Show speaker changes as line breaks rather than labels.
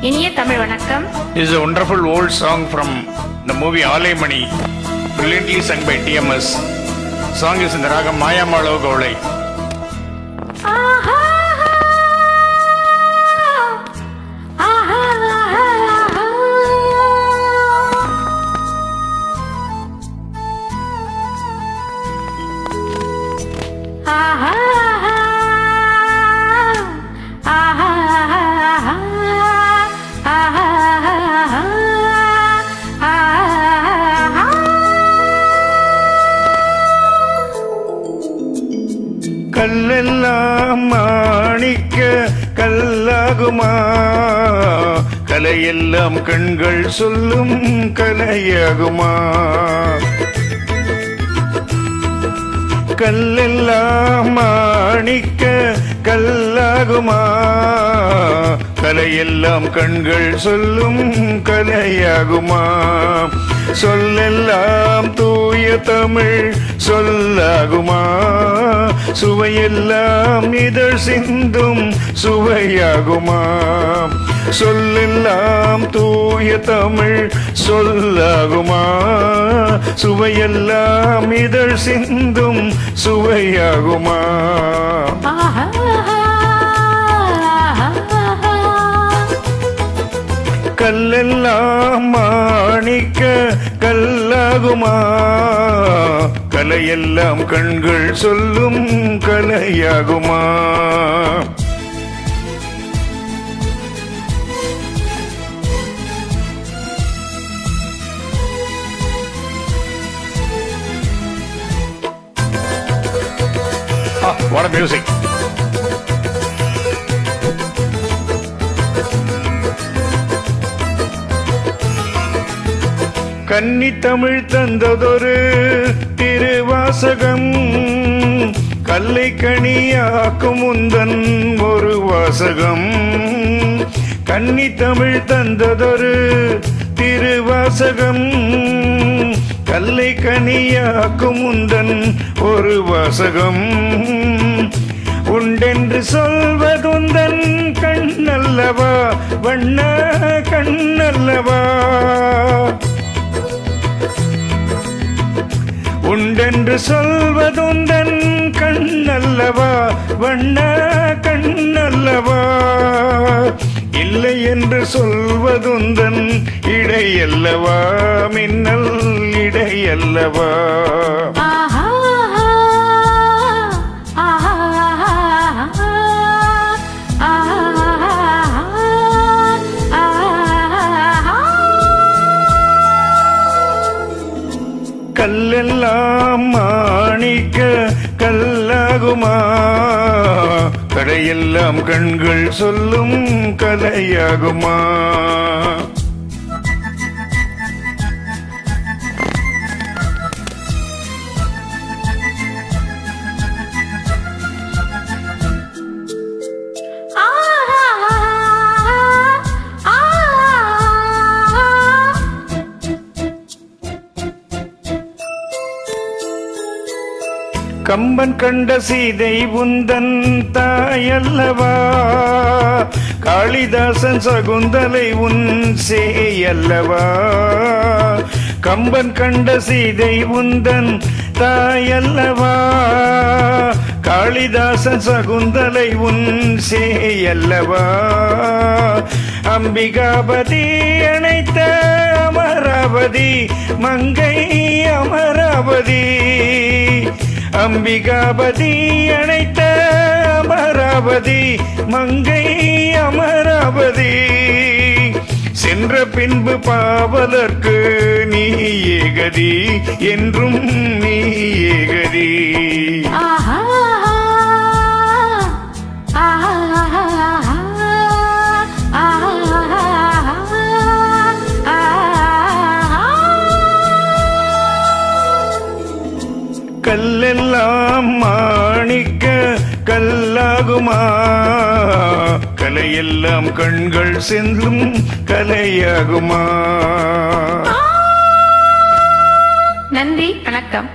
இனிய தமிழ் வணக்கம்.
This is a wonderful old song from the movie Alaimani, brilliantly sung by TMS. Song is in the ragam Mayamalo Gaulai. கல்லெல்லாம் மாணிக்க கல்லாகுமா, கலையெல்லாம் கண்கள் சொல்லும் கலையாகுமா. கல்லெல்லாம் மாணிக்க கல்லாகுமா, கலையெல்லாம் கண்கள் சொல்லும் கலையாகுமா. சொல்லெல்லாம் தூய தமிழ் சொல்லாகுமா, சுவையெல்லாம் இதழ் சிந்தும் சுவையாகுமா. சொல்லெல்லாம் தூய தமிழ் சொல்லாகுமா, சுவையெல்லாம் இதழ் சிந்தும் சுவையாகுமா. கல்லெல்லாம் மாணிக்க கல்லாகுமா, கலையெல்லாம் கண்கள் சொல்லும் கலையாகுமா. What a music! கன்னி தமிழ் தந்ததொரு திருவாசகம், கல்லை கனியாக்கும் உந்தன் ஒரு வாசகம். கன்னி தமிழ் தந்ததொரு திருவாசகம், கல்லை கனியாக்கும் உந்தன் ஒரு வாசகம். உண்டென்று சொல்வதுந்தன் கண்ணல்லவா, வண்ண கண்ணல்லவா. உண்டென்று சொல்வதுந்தன் கண்ணல்லவா, வண்ண கண்ணல்லவா. இல்லை என்று சொல்வதுந்தன் இடையல்லவா, மின்னல் இடையல்லவா. கல்லெல்லாம் மாணிக்க கல்லாகுமா, கலையெல்லாம் கண்கள் சொல்லும் கலையாகுமா. கம்பன் கண்ட சீதை உந்தன் தாயல்லவா, காளிதாசன் சகுந்தலை உன் சேயல்லவா. கம்பன் கண்ட சீதை உந்தன் தாயல்லவா, காளிதாசன் சகுந்தலை உன் சேயல்லவா. அம்பிகாபதி அணைத்த அமராவதி மங்கை அமராவதி. அம்பிகாபதி அணைத்த அமராவதி மங்கை அமராவதி. சென்ற பின்பு பாவலர்க்கு நீ ஏகதி, என்றும் நீ ஏகதி. கல்லெல்லாம் மாணிக்க கல்லாகுமா, கலையெல்லாம் கண்கள் செல்லும் கலையாகுமா.
நன்றி, வணக்கம்.